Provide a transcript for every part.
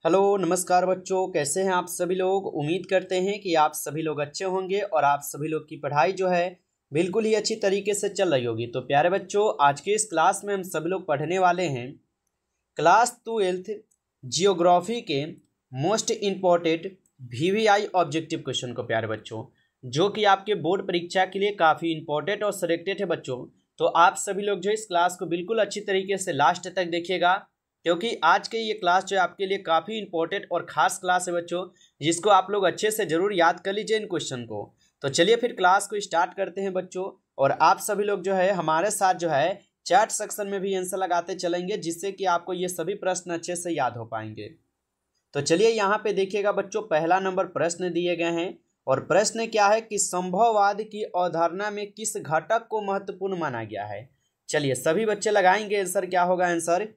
Hello नमस्कार बच्चों, कैसे हैं आप सभी लोग। उम्मीद करते हैं कि आप सभी लोग अच्छे होंगे और आप सभी लोग की पढ़ाई जो है बिल्कुल ही अच्छी तरीके से चल रही होगी। तो प्यारे बच्चों, आज के इस क्लास में हम सभी लोग पढ़ने वाले हैं क्लास 12th जियोग्राफी के most important VVI objective question को। प्यारे बच्चों, जो कि आपके बोर्ड परीक्षा के लिए काफ़ी इंपॉर्टेंट और सिलेक्टेड है बच्चों। तो आप सभी लोग जो इस क्लास को बिल्कुल अच्छी तरीके से लास्ट तक देखिएगा, क्योंकि आज के ये क्लास जो है आपके लिए काफ़ी इंपॉर्टेंट और ख़ास क्लास है बच्चों, जिसको आप लोग अच्छे से ज़रूर याद कर लीजिए इन क्वेश्चन को। तो चलिए फिर क्लास को स्टार्ट करते हैं बच्चों, और आप सभी लोग जो है हमारे साथ जो है चैट सेक्शन में भी आंसर लगाते चलेंगे, जिससे कि आपको ये सभी प्रश्न अच्छे से याद हो पाएंगे। तो चलिए यहाँ पे देखिएगा बच्चों, पहला नंबर प्रश्न दिए गए हैं, और प्रश्न क्या है कि संभववाद की अवधारणा में किस घटक को महत्वपूर्ण माना गया है। चलिए सभी बच्चे लगाएंगे आंसर। क्या होगा आंसर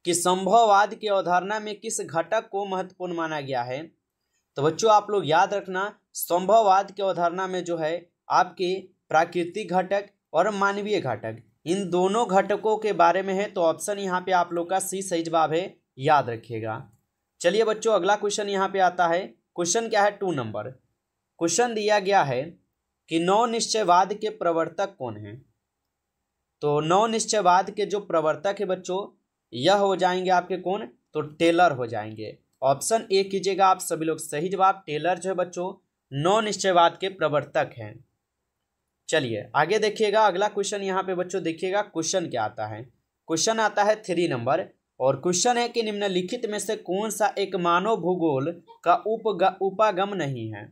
कि संभववाद की अवधारणा में किस घटक को महत्वपूर्ण माना गया है। तो बच्चों आप लोग याद रखना, संभववाद की अवधारणा में जो है आपके प्राकृतिक घटक और मानवीय घटक, इन दोनों घटकों के बारे में है। तो ऑप्शन यहाँ पे आप लोग का सी सही जवाब है, याद रखिएगा। चलिए बच्चों, अगला क्वेश्चन यहाँ पे आता है। क्वेश्चन क्या है 2 नंबर। क्वेश्चन दिया गया है कि नव निश्चयवाद के प्रवर्तक कौन है। तो नव निश्चयवाद के जो प्रवर्तक है बच्चों, यह हो जाएंगे आपके कौन, तो टेलर हो जाएंगे। ऑप्शन ए कीजिएगा आप सभी लोग सही जवाब। टेलर जो है बच्चों नव निश्चयवाद के प्रवर्तक हैं। चलिए आगे देखिएगा, अगला क्वेश्चन यहाँ पे बच्चों देखिएगा क्वेश्चन क्या आता है। क्वेश्चन आता है 3 नंबर, और क्वेश्चन है कि निम्नलिखित में से कौन सा एक मानव भूगोल का उपागम नहीं है।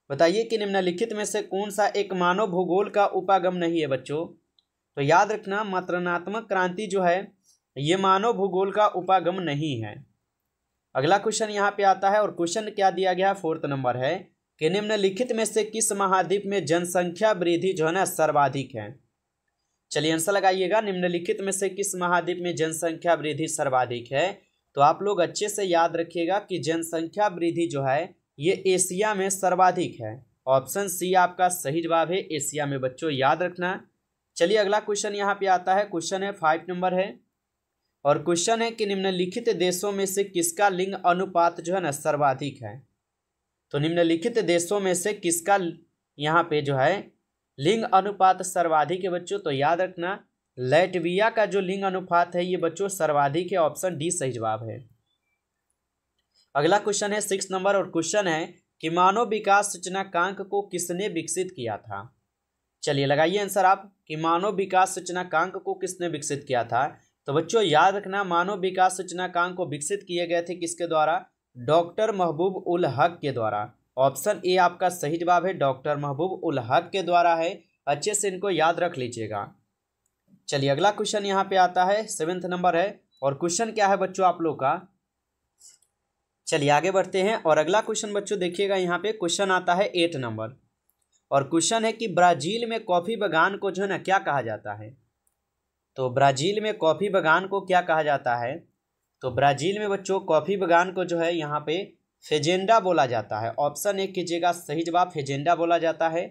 बताइए कि निम्नलिखित में से कौन सा एक मानव भूगोल का उपागम नहीं है बच्चों। तो याद रखना, मात्रणात्मक क्रांति जो है ये मानव भूगोल का उपागम नहीं है। अगला क्वेश्चन यहाँ पे आता है, और क्वेश्चन क्या दिया गया 4th नंबर है कि निम्नलिखित में से किस महाद्वीप में जनसंख्या वृद्धि जो है ना सर्वाधिक है। चलिए आंसर लगाइएगा, निम्नलिखित में से किस महाद्वीप में जनसंख्या वृद्धि सर्वाधिक है। तो आप लोग अच्छे से याद रखिएगा कि जनसंख्या वृद्धि जो है ये एशिया में सर्वाधिक है। ऑप्शन सी आपका सही जवाब है, एशिया में बच्चों, याद रखना। चलिए अगला क्वेश्चन यहाँ पे आता है। क्वेश्चन है 5 नंबर है, और क्वेश्चन है कि निम्नलिखित देशों में से किसका लिंग अनुपात जो है ना सर्वाधिक है। तो निम्नलिखित देशों में से किसका यहाँ पे जो है लिंग अनुपात सर्वाधिक है बच्चों। तो याद रखना, लैटविया का जो लिंग अनुपात है ये बच्चों सर्वाधिक है। ऑप्शन डी सही जवाब है। अगला क्वेश्चन है 6 नंबर, और क्वेश्चन है कि मानव विकास सूचकांक को किसने विकसित किया था। चलिए लगाइए आंसर आप कि मानव विकास सूचकांक को किसने विकसित किया था। तो बच्चों याद रखना, मानव विकास सूचकांक को विकसित किए गए थे किसके द्वारा, डॉक्टर महबूब उल हक के द्वारा। ऑप्शन ए आपका सही जवाब है, डॉक्टर महबूब उल हक के द्वारा है। अच्छे से इनको याद रख लीजिएगा। चलिए अगला क्वेश्चन यहाँ पे आता है 7th नंबर है, और क्वेश्चन क्या है बच्चों आप लोग का। चलिए आगे बढ़ते हैं, और अगला क्वेश्चन बच्चों देखिएगा, यहाँ पे क्वेश्चन आता है 8 नंबर, और क्वेश्चन है कि ब्राजील में कॉफी बागान को जो है ना क्या कहा जाता है। तो ब्राजील में कॉफी बागान को क्या कहा जाता है। तो ब्राजील में बच्चों कॉफी बागान को जो है यहाँ पे फेजेंडा बोला जाता है। ऑप्शन ए कीजिएगा सही जवाब, फेजेंडा बोला जाता है।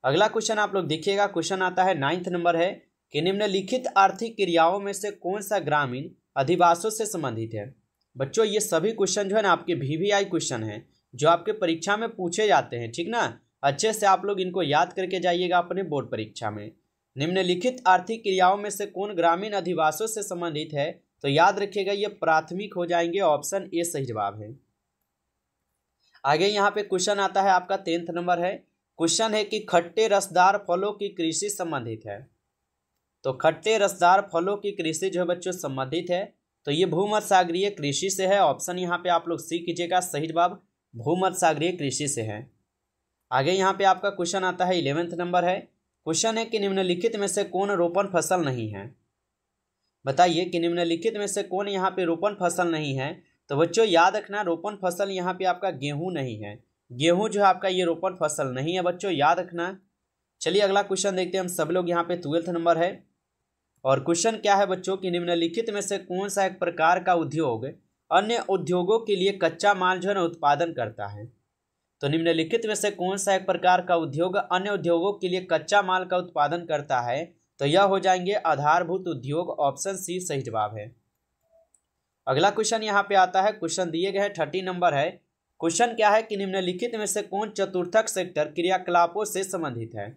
अगला क्वेश्चन आप लोग देखिएगा, क्वेश्चन आता है 9th नंबर है कि निम्नलिखित आर्थिक क्रियाओं में से कौन सा ग्रामीण अधिवासों से संबंधित है। बच्चों ये सभी क्वेश्चन जो है ना आपके VVI क्वेश्चन है, जो आपके परीक्षा में पूछे जाते हैं, ठीक ना। अच्छे से आप लोग इनको याद करके जाइएगा अपने बोर्ड परीक्षा में। निम्नलिखित आर्थिक क्रियाओं में से कौन ग्रामीण अधिवासों से संबंधित है। तो याद रखिएगा ये प्राथमिक हो जाएंगे। ऑप्शन ए सही जवाब है। आगे यहाँ पे क्वेश्चन आता है आपका 10th नंबर है। क्वेश्चन है कि खट्टे रसदार फलों की कृषि संबंधित है। तो खट्टे रसदार फलों की कृषि जो है बच्चों संबंधित है, तो ये भूमध्य सागरीय कृषि से है। ऑप्शन यहाँ पे आप लोग सी कीजिएगा सही जवाब, भूमध्य सागरीय कृषि से है। आगे यहाँ पे आपका क्वेश्चन आता है 11th नंबर है। क्वेश्चन है कि निम्नलिखित में से कौन रोपण फसल नहीं है। बताइए कि निम्नलिखित में से कौन यहाँ पे रोपण फसल नहीं है। तो बच्चों याद रखना, रोपण फसल यहाँ पे आपका गेहूं नहीं है। गेहूं जो है आपका ये रोपण फसल नहीं है बच्चों, याद रखना। चलिए अगला क्वेश्चन देखते हैं हम सब लोग। यहाँ पे 12th नंबर है, और क्वेश्चन क्या है बच्चों कि निम्नलिखित में से कौन सा एक प्रकार का उद्योग अन्य उद्योगों के लिए कच्चा माल जो है ना उत्पादन करता है। तो निम्नलिखित में से कौन सा एक प्रकार का उद्योग अन्य उद्योगों के लिए कच्चा माल का उत्पादन करता है। तो यह हो जाएंगे आधारभूत उद्योग। ऑप्शन सी सही जवाब है। अगला क्वेश्चन यहाँ पे आता है, क्वेश्चन दिए गए हैं 30 नंबर है। क्वेश्चन क्या है कि निम्नलिखित में से कौन चतुर्थक सेक्टर क्रियाकलापों से संबंधित है।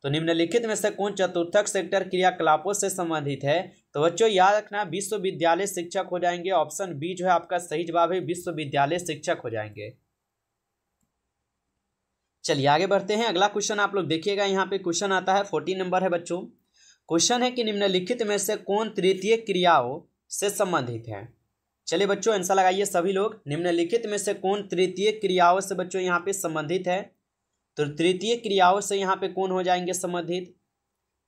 तो निम्नलिखित में से कौन चतुर्थक सेक्टर क्रियाकलापों से संबंधित है। तो बच्चों याद रखना विश्वविद्यालय शिक्षक हो जाएंगे। ऑप्शन बी जो है आपका सही जवाब है, विश्वविद्यालय शिक्षक हो जाएंगे। चलिए आगे बढ़ते हैं। अगला क्वेश्चन आप लोग देखिएगा, यहाँ पे क्वेश्चन आता है 40 नंबर है बच्चों। क्वेश्चन है कि निम्नलिखित में से कौन तृतीय क्रियाओं से संबंधित है। चलिए बच्चों आंसर लगाइए सभी लोग। निम्नलिखित में से कौन तृतीय क्रियाओं से बच्चों यहाँ पे संबंधित है। तो तृतीय क्रियाओं से यहाँ पे कौन हो जाएंगे संबंधित।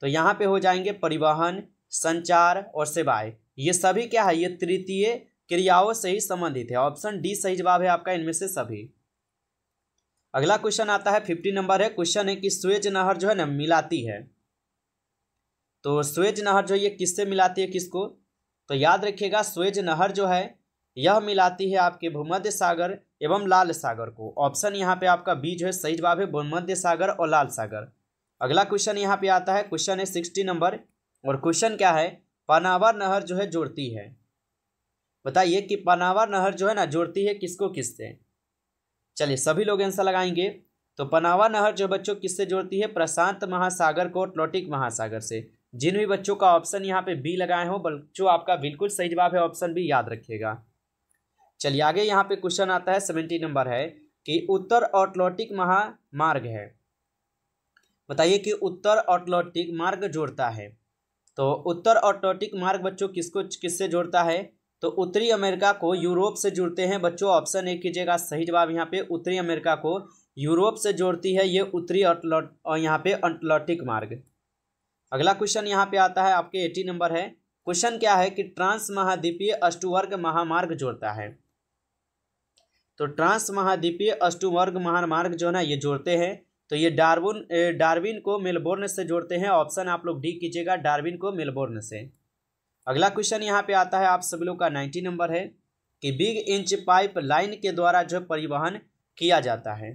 तो यहाँ पे हो जाएंगे परिवहन, संचार और सेवाएं। ये सभी क्या है, ये तृतीय क्रियाओं से ही संबंधित है। ऑप्शन डी सही जवाब है आपका इनमें से सभी। अगला क्वेश्चन आता है 50 नंबर है। क्वेश्चन है कि स्वेज नहर जो है ना मिलाती है। तो स्वेज नहर जो ये किससे मिलाती है किसको। तो याद रखिएगा स्वेज नहर जो है यह मिलाती है आपके भूमध्य सागर एवं लाल सागर को। ऑप्शन यहाँ पे आपका बी जो है सही जवाब है, भूमध्य सागर और लाल सागर। अगला क्वेश्चन यहाँ पे आता है, क्वेश्चन है 60 नंबर और क्वेश्चन क्या है, पानावर नहर जो है जोड़ती है। बताइए कि पानावर नहर जो है ना जोड़ती है किसको किससे। चलिए सभी लोग आंसर लगाएंगे। तो पानावर नहर जो बच्चों किससे जोड़ती है, प्रशांत महासागर को अटलांटिक महासागर से। जिन भी बच्चों का ऑप्शन यहाँ पे बी लगाए हो बच्चों आपका बिल्कुल सही जवाब है, ऑप्शन बी याद रखिएगा। चलिए आगे यहाँ पे क्वेश्चन आता है 70 नंबर है कि उत्तर अटलांटिक महामार्ग है। बताइए कि उत्तर अटलांटिक मार्ग जोड़ता है। तो उत्तर अटलांटिक मार्ग बच्चों किसको किससे जोड़ता है। तो उत्तरी अमेरिका को यूरोप से जोड़ते हैं बच्चों। ऑप्शन ए कीजिएगा सही जवाब यहाँ पे, उत्तरी अमेरिका को यूरोप से जोड़ती है ये उत्तरी यहाँ पे अटलांटिक मार्ग। अगला क्वेश्चन यहाँ पे आता है आपके 80 नंबर है। क्वेश्चन क्या है कि ट्रांस महाद्वीपीय अष्टवर्ग महामार्ग जोड़ता है। तो ट्रांस महाद्वीपीय अष्टवर्ग महामार्ग जो है ना ये जोड़ते हैं। तो ये डार्विन को मेलबोर्न से जोड़ते हैं। ऑप्शन आप लोग डी कीजिएगा, डार्विन को मेलबोर्न से। अगला क्वेश्चन यहाँ पे आता है आप सभी लोग का 90 नंबर है कि बिग इंच पाइप लाइन के द्वारा जो परिवहन किया जाता है।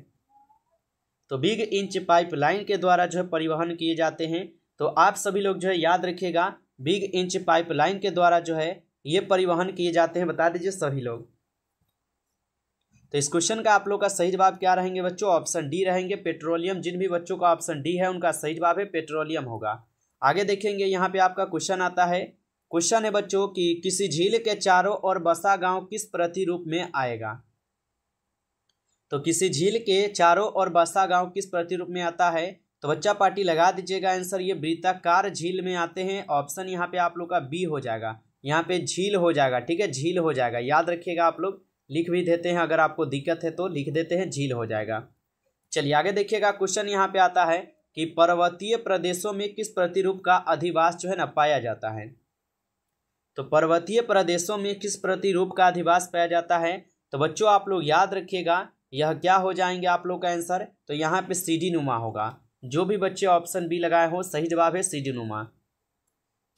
तो बिग इंच पाइप लाइन के द्वारा जो परिवहन किए जाते हैं। तो आप सभी लोग जो है याद रखिएगा बिग इंच पाइप लाइन के द्वारा जो है ये परिवहन किए जाते हैं। बता दीजिए सभी लोग। तो इस क्वेश्चन का आप लोग का सही जवाब क्या रहेंगे बच्चों, ऑप्शन डी रहेंगे, पेट्रोलियम। जिन भी बच्चों का ऑप्शन डी है उनका सही जवाब है पेट्रोलियम होगा। आगे देखेंगे यहाँ पे आपका क्वेश्चन आता है। क्वेश्चन है बच्चों कि किसी झील के चारों ओर बसा गांव किस प्रतिरूप में आएगा। तो किसी झील के चारों ओर बसा गांव किस प्रतिरूप में आता है। तो बच्चा पार्टी लगा दीजिएगा आंसर, ये वृत्ताकार झील में आते हैं। ऑप्शन यहाँ पे आप लोग का बी हो जाएगा, यहाँ पे झील हो जाएगा। ठीक है, झील हो जाएगा, याद रखिएगा। आप लोग लिख भी देते हैं, अगर आपको दिक्कत है तो लिख देते हैं, झील हो जाएगा। चलिए आगे देखिएगा। क्वेश्चन यहाँ पे आता है कि पर्वतीय प्रदेशों में किस प्रतिरूप का अधिवास जो है ना पाया जाता है। तो पर्वतीय प्रदेशों में किस प्रतिरूप का अधिवास पाया जाता है। तो बच्चों आप लोग याद रखिएगा यह क्या हो जाएंगे आप लोग का आंसर। तो यहाँ पे सीढ़ी नुमा होगा। जो भी बच्चे ऑप्शन बी लगाए हो सही जवाब है सीढ़ी नुमा।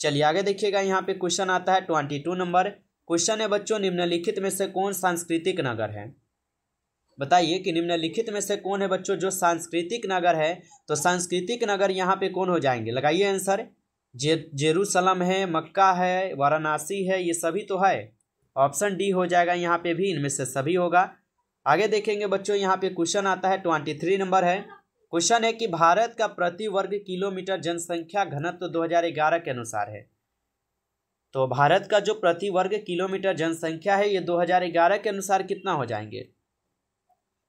चलिए आगे देखिएगा। यहाँ पे क्वेश्चन आता है 22 नंबर। क्वेश्चन है बच्चों निम्नलिखित में से कौन सांस्कृतिक नगर है। बताइए कि निम्नलिखित में से कौन है बच्चों जो सांस्कृतिक नगर है। तो सांस्कृतिक नगर यहाँ पे कौन हो जाएंगे, लगाइए आंसर। जेरूसलम है, मक्का है, वाराणसी है, ये सभी तो है। ऑप्शन डी हो जाएगा यहाँ पे भी, इनमें से सभी होगा। आगे देखेंगे बच्चों यहाँ पे क्वेश्चन आता है 23 नंबर है। क्वेश्चन है कि भारत का प्रति वर्ग किलोमीटर जनसंख्या घनत्व 2011 के अनुसार है। तो भारत का जो प्रति वर्ग किलोमीटर जनसंख्या है ये 2011 के अनुसार कितना हो जाएंगे।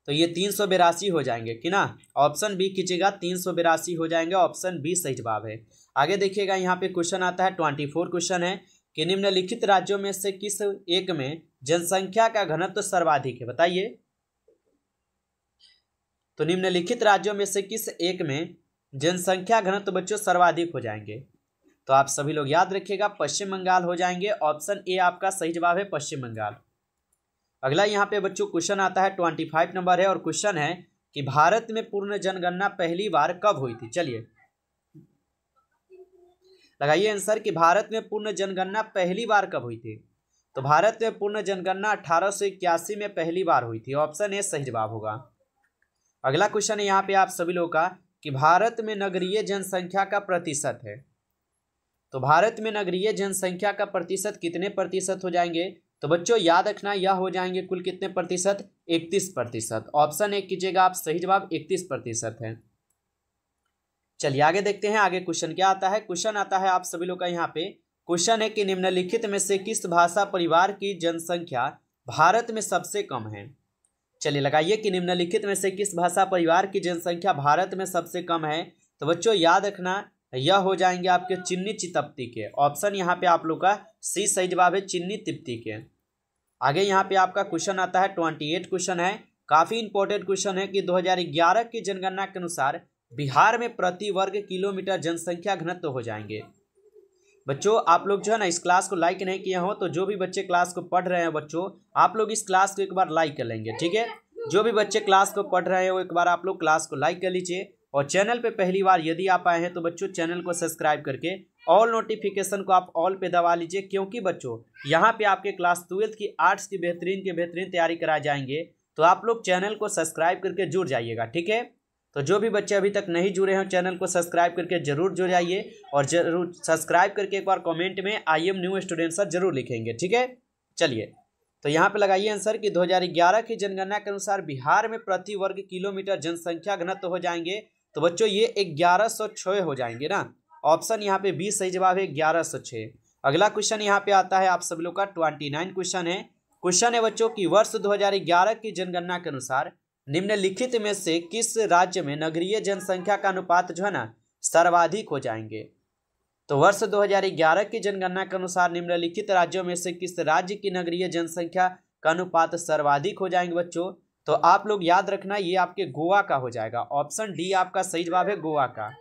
तो ये 382 हो जाएंगे कि ना। ऑप्शन बी कीजिएगा, 382 हो जाएंगे। ऑप्शन बी सही जवाब है। आगे देखिएगा यहाँ पे क्वेश्चन आता है 24 क्वेश्चन है कि निम्नलिखित राज्यों में से किस एक में जनसंख्या का घनत्व सर्वाधिक है। बताइए। तो निम्नलिखित राज्यों में से किस एक में जनसंख्या घनत्व बच्चों सर्वाधिक हो जाएंगे। तो आप सभी लोग याद रखिएगा पश्चिम बंगाल हो जाएंगे। ऑप्शन ए आपका सही जवाब है पश्चिम बंगाल। अगला यहाँ पे बच्चों क्वेश्चन आता है 25 नंबर है और क्वेश्चन है कि भारत में पूर्ण जनगणना पहली बार कब हुई थी। चलिए लगाइए आंसर कि भारत में पूर्ण जनगणना पहली बार कब हुई थी। तो भारत में पूर्ण जनगणना 1881 में पहली बार हुई थी। ऑप्शन ए सही जवाब होगा। अगला क्वेश्चन है यहाँ पे आप सभी लोगों का कि भारत में नगरीय जनसंख्या का प्रतिशत है। तो भारत में नगरीय जनसंख्या का प्रतिशत कितने प्रतिशत हो जाएंगे? तो बच्चों याद रखना यह हो जाएंगे कुल कितने प्रतिशत? 31%। ऑप्शन 1 कीजिएगा आप, सही जवाब 31% है। चलिए आगे देखते हैं, आगे क्वेश्चन क्या आता है। क्वेश्चन आता है आप सभी लोग का यहाँ पे, क्वेश्चन है कि निम्नलिखित में से किस भाषा परिवार की जनसंख्या भारत में सबसे कम है? चलिए लगाइए कि निम्नलिखित में से किस भाषा परिवार की जनसंख्या भारत में सबसे कम है। तो बच्चों याद रखना यह हो जाएंगे आपके चिन्नी चितप्ती के। ऑप्शन यहाँ पे आप लोग का सी सही जवाब है, चिन्नी तिप्ती के। आगे यहाँ पे आपका क्वेश्चन आता है 28 क्वेश्चन है, काफी इंपॉर्टेंट क्वेश्चन है कि 2011 की जनगणना के अनुसार बिहार में प्रति वर्ग किलोमीटर जनसंख्या घनत्व हो जाएंगे। बच्चों आप लोग जो है ना इस क्लास को लाइक नहीं किए हो, तो जो भी बच्चे क्लास को पढ़ रहे हैं बच्चों, आप लोग इस क्लास को एक बार लाइक कर लेंगे, ठीक है। जो भी बच्चे क्लास को पढ़ रहे हैं वो एक बार आप लोग क्लास को लाइक कर लीजिए। और चैनल पे पहली बार यदि आप आए हैं तो बच्चों चैनल को सब्सक्राइब करके ऑल नोटिफिकेशन को आप ऑल पे दबा लीजिए, क्योंकि बच्चों यहाँ पे आपके क्लास 12th की आर्ट्स की बेहतरीन तैयारी कराए जाएंगे। तो आप लोग चैनल को सब्सक्राइब करके जुड़ जाइएगा, ठीक है। तो जो भी बच्चे अभी तक नहीं जुड़े हैं चैनल को सब्सक्राइब करके जरूर जुड़ जाइए, और जरूर सब्सक्राइब करके एक बार कमेंट में I am new student sir जरूर लिखेंगे, ठीक है। चलिए तो यहाँ पे लगाइए आंसर कि 2011 की जनगणना के अनुसार बिहार में प्रति वर्ग किलोमीटर जनसंख्या घनत्व हो जाएंगे। तो बच्चों ये 1106 हो जाएंगे ना। ऑप्शन यहाँ पे 20 सही जवाब है, 1106। अगला क्वेश्चन यहाँ पे आता है आप सब लोग का 29 क्वेश्चन है। क्वेश्चन है बच्चों की वर्ष 2011 की जनगणना के अनुसार निम्नलिखित में से किस राज्य में नगरीय जनसंख्या का अनुपात जो है ना सर्वाधिक हो जाएंगे? तो वर्ष 2011 की जनगणना के अनुसार निम्नलिखित राज्यों में से किस राज्य की नगरीय जनसंख्या का अनुपात सर्वाधिक हो जाएंगे बच्चों? तो आप लोग याद रखना ये आपके गोवा का हो जाएगा। ऑप्शन डी आपका सही जवाब है, गोवा का।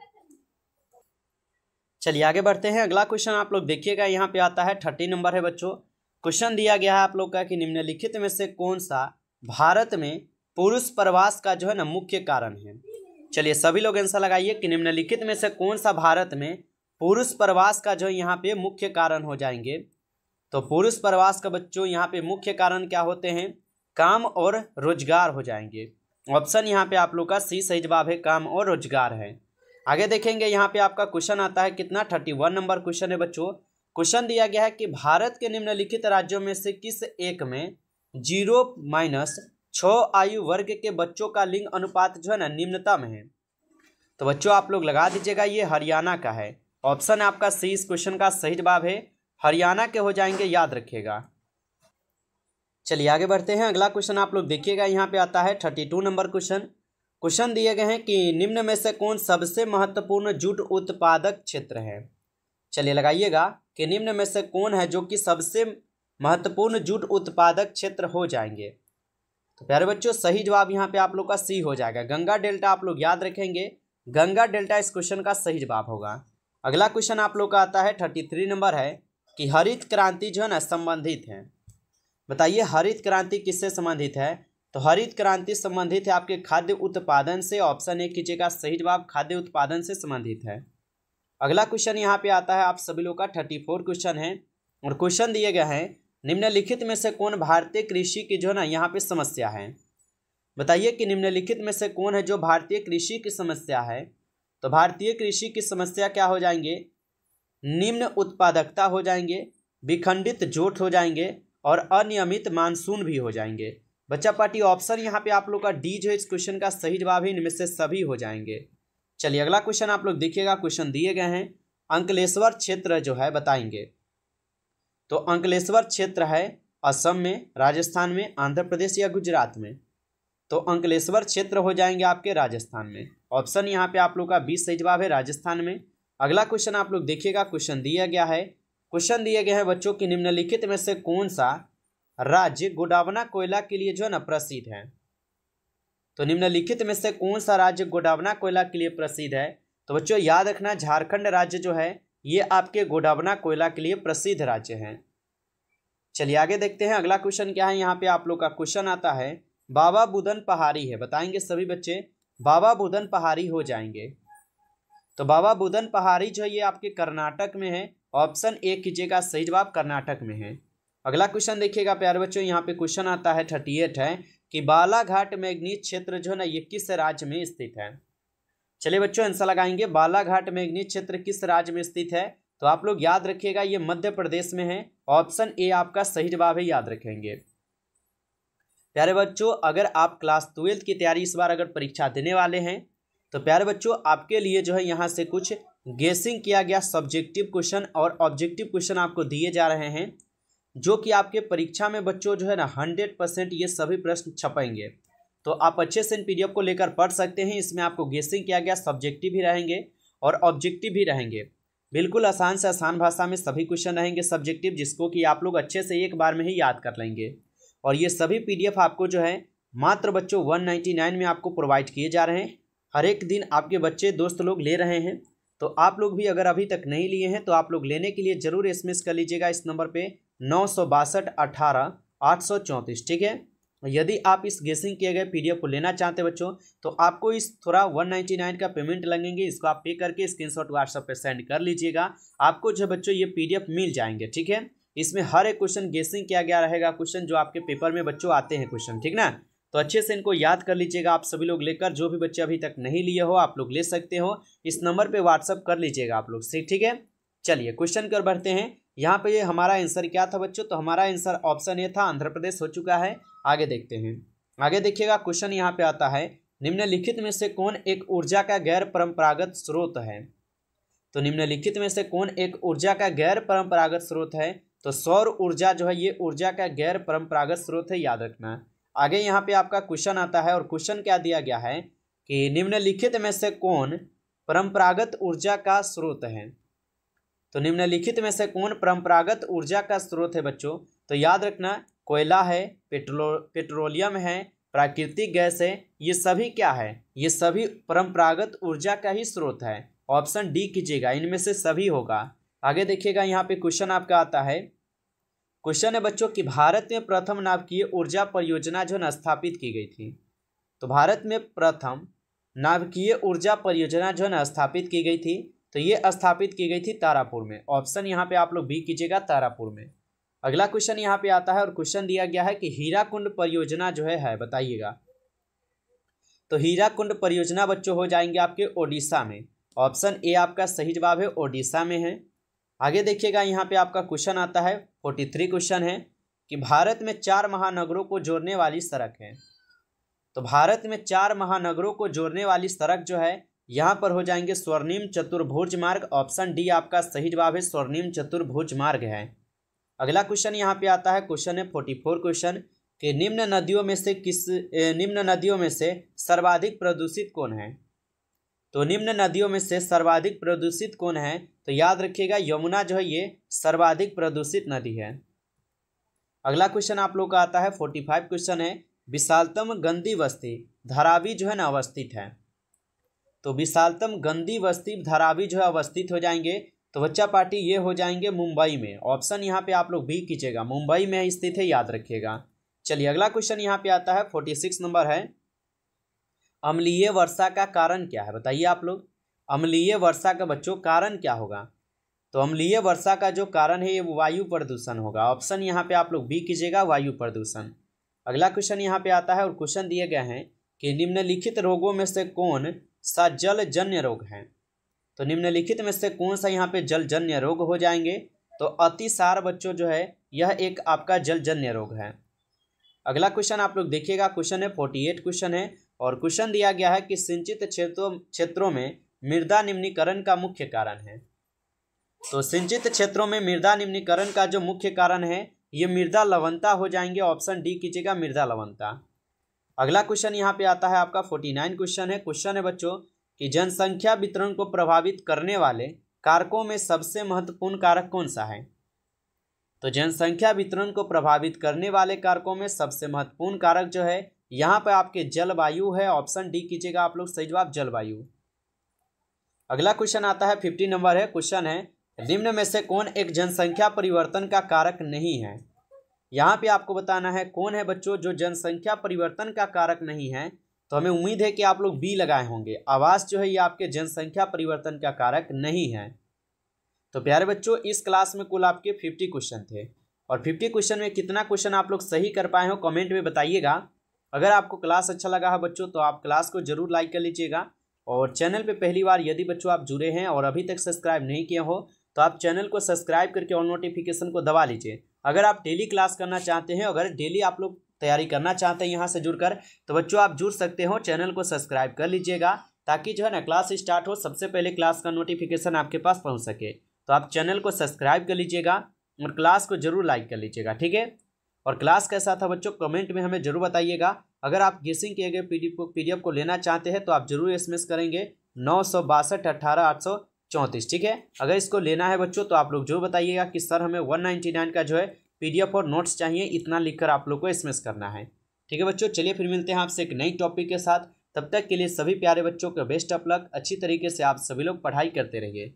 चलिए आगे बढ़ते हैं, अगला क्वेश्चन आप लोग देखिएगा, यहाँ पे आता है 30 नंबर है बच्चों। क्वेश्चन दिया गया है आप लोग का कि निम्नलिखित में से कौन सा भारत में पुरुष प्रवास का जो है ना मुख्य कारण है? चलिए सभी लोग आंसर लगाइए कि निम्नलिखित में से कौन सा भारत में पुरुष प्रवास का जो यहाँ पे मुख्य कारण हो जाएंगे? तो पुरुष प्रवास का बच्चों यहाँ पे मुख्य कारण क्या होते हैं? काम और रोजगार हो जाएंगे। ऑप्शन यहाँ पे आप लोग का सी सही जवाब है, काम और रोजगार है। आगे देखेंगे यहाँ पे आपका क्वेश्चन आता है कितना, 31 नंबर क्वेश्चन है बच्चों। क्वेश्चन दिया गया है कि भारत के निम्नलिखित राज्यों में से किस एक में 0-6 आयु वर्ग के बच्चों का लिंग अनुपात जो है ना निम्नतम है? तो बच्चों आप लोग लगा दीजिएगा, ये हरियाणा का है। ऑप्शन आपका सी इस क्वेश्चन का सही जवाब है, हरियाणा के हो जाएंगे, याद रखिएगा। चलिए आगे बढ़ते हैं, अगला क्वेश्चन आप लोग देखिएगा, यहाँ पे आता है 32 नंबर क्वेश्चन। क्वेश्चन दिए गए हैं कि निम्न में से कौन सबसे महत्वपूर्ण जूट उत्पादक क्षेत्र है? चलिए लगाइएगा कि निम्न में से कौन है जो कि सबसे महत्वपूर्ण जूट उत्पादक क्षेत्र हो जाएंगे? तो प्यारे बच्चों सही जवाब यहाँ पे आप लोग का सी हो जाएगा, गंगा डेल्टा। आप लोग याद रखेंगे, गंगा डेल्टा इस क्वेश्चन का सही जवाब होगा। अगला क्वेश्चन आप लोग का आता है 33 नंबर है कि हरित क्रांति जो है ना संबंधित है। बताइए हरित क्रांति किससे संबंधित है? तो हरित क्रांति संबंधित है आपके खाद्य उत्पादन से। ऑप्शन ए कीजिएगा सही जवाब, खाद्य उत्पादन से संबंधित है। अगला क्वेश्चन यहाँ पे आता है आप सभी लोग का 34 क्वेश्चन है, और क्वेश्चन दिए गए हैं निम्नलिखित में से कौन भारतीय कृषि की जो है ना यहाँ पे समस्या है? बताइए कि निम्नलिखित में से कौन है जो भारतीय कृषि की समस्या है? तो भारतीय कृषि की समस्या क्या हो जाएंगे? निम्न उत्पादकता हो जाएंगे, विखंडित जोत हो जाएंगे, और अनियमित मानसून भी हो जाएंगे। बच्चा पार्टी ऑप्शन यहाँ पे आप लोग का डी जो इस क्वेश्चन का सही जवाब है, इनमें से सभी हो जाएंगे। चलिए अगला क्वेश्चन आप लोग देखिएगा, क्वेश्चन दिए गए हैं अंकलेश्वर क्षेत्र जो है बताएंगे। तो अंकलेश्वर क्षेत्र है असम में, राजस्थान में, आंध्र प्रदेश या गुजरात में? तो अंकलेश्वर क्षेत्र हो जाएंगे आपके राजस्थान में। ऑप्शन यहाँ पे आप लोग का 20 सही जवाब है, राजस्थान में। अगला क्वेश्चन आप लोग देखिएगा, क्वेश्चन दिया गया है, क्वेश्चन दिए गए हैं बच्चों की निम्नलिखित में से कौन सा राज्य गोडावना कोयला के लिए जो है ना प्रसिद्ध है? तो निम्नलिखित में से कौन सा राज्य गोडावना कोयला के लिए प्रसिद्ध है? तो बच्चों याद रखना झारखंड राज्य जो है ये आपके गोडावना कोयला के लिए प्रसिद्ध राज्य है। चलिए आगे देखते हैं, अगला क्वेश्चन क्या है। यहाँ पे आप लोग का क्वेश्चन आता है बाबा बुदन पहाड़ी है, बताएंगे सभी बच्चे, बाबा बुदन पहाड़ी हो जाएंगे। तो बाबा बुदन पहाड़ी जो है ये आपके कर्नाटक में है। ऑप्शन ए कीजिएगा सही जवाब, कर्नाटक में है। अगला क्वेश्चन देखिएगा प्यारे बच्चों, यहाँ पे क्वेश्चन आता है 38 है कि बालाघाट मैग्नीज क्षेत्र जो है ना ये किस राज्य में स्थित है? चलिए बच्चों आंसर लगाएंगे, बालाघाट मैग्नीज क्षेत्र किस राज्य में स्थित है? तो आप लोग याद रखिएगा ये मध्य प्रदेश में है। ऑप्शन ए आपका सही जवाब है, याद रखेंगे। प्यारे बच्चों, अगर आप क्लास 12 की तैयारी इस बार अगर परीक्षा देने वाले हैं तो प्यारे बच्चों आपके लिए जो है यहाँ से कुछ गेसिंग किया गया सब्जेक्टिव क्वेश्चन और ऑब्जेक्टिव क्वेश्चन आपको दिए जा रहे हैं, जो कि आपके परीक्षा में बच्चों जो है ना 100% ये सभी प्रश्न छपेंगे। तो आप अच्छे से इन PDF को लेकर पढ़ सकते हैं। इसमें आपको गेसिंग किया गया सब्जेक्टिव भी रहेंगे और ऑब्जेक्टिव भी रहेंगे। बिल्कुल आसान से आसान भाषा में सभी क्वेश्चन रहेंगे सब्जेक्टिव, जिसको कि आप लोग अच्छे से एक बार में ही याद कर लेंगे। और ये सभी PDF आपको जो है मात्र बच्चों 199 में आपको प्रोवाइड किए जा रहे हैं। हर एक दिन आपके बच्चे दोस्त लोग ले रहे हैं, तो आप लोग भी अगर अभी तक नहीं लिए हैं तो आप लोग लेने के लिए ज़रूर SMS कर लीजिएगा इस नंबर पे 96218 ठीक है। यदि आप इस गेसिंग किए गए PDF को लेना चाहते हैं बच्चों, तो आपको इस थोड़ा 199 का पेमेंट लगेंगे, इसको आप पे करके स्क्रीनशॉट व्हाट्सएप पे सेंड कर लीजिएगा। आपको जो बच्चों ये PDF मिल जाएंगे, ठीक है। इसमें हर एक क्वेश्चन गेसिंग किया गया रहेगा, क्वेश्चन जो आपके पेपर में बच्चों आते हैं क्वेश्चन, ठीक ना। तो अच्छे से इनको याद कर लीजिएगा आप सभी लोग लेकर। जो भी बच्चे अभी तक नहीं लिए हो आप लोग ले सकते हो, इस नंबर पे व्हाट्सअप कर लीजिएगा आप लोग से, ठीक है। चलिए क्वेश्चन कर बढ़ते हैं। यहाँ पे ये हमारा आंसर क्या था बच्चों, तो हमारा आंसर ऑप्शन ए था, आंध्र प्रदेश हो चुका है। आगे देखते हैं, आगे देखिएगा क्वेश्चन यहाँ पे आता है, निम्नलिखित में से कौन एक ऊर्जा का गैर परंपरागत स्रोत है। तो निम्नलिखित में से कौन एक ऊर्जा का गैर परंपरागत स्रोत है, तो सौर ऊर्जा जो है ये ऊर्जा का गैर परंपरागत स्रोत है, याद रखना। आगे यहाँ पे आपका क्वेश्चन आता है और क्वेश्चन क्या दिया गया है कि निम्नलिखित में से कौन परंपरागत ऊर्जा का स्रोत है। तो निम्नलिखित में से कौन परंपरागत ऊर्जा का स्रोत है बच्चों, तो याद रखना कोयला है, पेट्रोलियम है, प्राकृतिक गैस है, ये सभी क्या है, ये सभी परंपरागत ऊर्जा का ही स्रोत है। ऑप्शन डी कीजिएगा, इनमें से सभी होगा। आगे देखिएगा यहाँ पे क्वेश्चन आपका आता है, क्वेश्चन है बच्चों कि भारत में प्रथम नाभिकीय ऊर्जा परियोजना जो है स्थापित की गई थी। तो भारत में प्रथम नाभिकीय ऊर्जा परियोजना जो है स्थापित की गई थी, तो ये स्थापित की गई थी तारापुर में। ऑप्शन यहाँ पे आप लोग बी कीजिएगा, तारापुर में। अगला क्वेश्चन यहाँ पे आता है और क्वेश्चन दिया गया है कि हीराकुंड परियोजना जो है बताइएगा। तो हीराकुंड परियोजना बच्चों हो जाएंगे आपके ओडिशा में। ऑप्शन ए आपका सही जवाब है, ओडिशा में है। आगे देखिएगा यहाँ पे आपका क्वेश्चन आता है 43 क्वेश्चन है कि भारत में 4 महानगरों को जोड़ने वाली सड़क है। तो भारत में 4 महानगरों को जोड़ने वाली सड़क जो है यहाँ पर हो जाएंगे स्वर्णिम चतुर्भुज मार्ग। ऑप्शन डी आपका सही जवाब है, स्वर्णिम चतुर्भुज मार्ग है। अगला क्वेश्चन यहाँ पे आता है, क्वेश्चन है 44 क्वेश्चन कि निम्न नदियों में से सर्वाधिक प्रदूषित कौन है। तो निम्न नदियों में से सर्वाधिक प्रदूषित कौन है, तो याद रखिएगा यमुना जो है ये सर्वाधिक प्रदूषित नदी है। अगला क्वेश्चन आप लोग का आता है 45 क्वेश्चन है, विशालतम गंदी बस्ती धारावी जो है ना अवस्थित है। तो विशालतम गंदी बस्ती धारावी जो है अवस्थित हो जाएंगे, तो बच्चा पार्टी ये हो जाएंगे मुंबई में। ऑप्शन यहाँ पे आप लोग भी कीजिएगा, मुंबई में स्थित है, याद रखिएगा। चलिए अगला क्वेश्चन यहाँ पे आता है 46 नंबर है, अम्लीय वर्षा का कारण क्या है, बताइए आप लोग। अम्लीय वर्षा का बच्चों कारण क्या होगा, तो अम्लीय वर्षा का जो कारण है ये वायु प्रदूषण होगा। ऑप्शन यहाँ पे आप लोग बी कीजिएगा, वायु प्रदूषण। अगला क्वेश्चन यहाँ पे आता है और क्वेश्चन दिए गए हैं कि निम्नलिखित रोगों में से कौन सा जलजन्य रोग है। तो निम्नलिखित में से कौन सा यहाँ पे जलजन्य रोग हो जाएंगे, तो अतिसार बच्चों जो है यह एक आपका जलजन्य रोग है। अगला क्वेश्चन आप लोग देखिएगा, क्वेश्चन है 48 क्वेश्चन है और क्वेश्चन दिया गया है कि सिंचित क्षेत्रों में मृदा निम्नीकरण का मुख्य कारण है। तो सिंचित क्षेत्रों में मृदा निम्नीकरण का जो मुख्य कारण है ये मृदा लवणता हो जाएंगे। ऑप्शन डी कीजिएगा, मृदा लवणता। अगला क्वेश्चन यहाँ पे आता है आपका 49 क्वेश्चन है। क्वेश्चन है बच्चों कि जनसंख्या वितरण को प्रभावित करने वाले कारकों में सबसे महत्वपूर्ण कारक कौन सा है। तो जनसंख्या वितरण को प्रभावित करने वाले कारकों में सबसे महत्वपूर्ण कारक जो है यहाँ पे आपके जलवायु है। ऑप्शन डी कीजिएगा आप लोग, सही जवाब जलवायु। अगला क्वेश्चन आता है 50 नंबर है। क्वेश्चन है निम्न में से कौन एक जनसंख्या परिवर्तन का कारक नहीं है। यहाँ पे आपको बताना है कौन है बच्चों जो जनसंख्या परिवर्तन का कारक नहीं है। तो हमें उम्मीद है कि आप लोग बी लगाए होंगे, आवास जो है ये आपके जनसंख्या परिवर्तन का कारक नहीं है। तो प्यारे बच्चों इस क्लास में कुल आपके 50 क्वेश्चन थे और 50 क्वेश्चन में कितना क्वेश्चन आप लोग सही कर पाए हो कमेंट में बताइएगा। अगर आपको क्लास अच्छा लगा है बच्चों तो आप क्लास को जरूर लाइक कर लीजिएगा और चैनल पे पहली बार यदि बच्चों आप जुड़े हैं और अभी तक सब्सक्राइब नहीं किए हो तो आप चैनल को सब्सक्राइब करके ऑल नोटिफिकेशन को दबा लीजिए। अगर आप डेली क्लास करना चाहते हैं, अगर डेली आप लोग तैयारी करना चाहते हैं यहाँ से जुड़कर, तो बच्चों आप जुड़ सकते हो। चैनल को सब्सक्राइब कर लीजिएगा ताकि जो है ना क्लास स्टार्ट हो सबसे पहले क्लास का नोटिफिकेशन आपके पास पहुँच सके। तो आप चैनल को सब्सक्राइब कर लीजिएगा और क्लास को जरूर लाइक कर लीजिएगा, ठीक है। और क्लास कैसा था बच्चों कमेंट में हमें जरूर बताइएगा। अगर आप गेसिंग किए गए पीडीएफ को लेना चाहते हैं तो आप जरूर SMS करेंगे 962 18 834, ठीक है। अगर इसको लेना है बच्चों तो आप लोग जो बताइएगा कि सर हमें 199 का जो है PDF और नोट्स चाहिए, इतना लिखकर आप लोग को SMS करना है, ठीक है बच्चों। चलिए फिर मिलते हैं आपसे एक नई टॉपिक के साथ। तब तक के लिए सभी प्यारे बच्चों का बेस्ट ऑफ लक। अच्छी तरीके से आप सभी लोग पढ़ाई करते रहिए।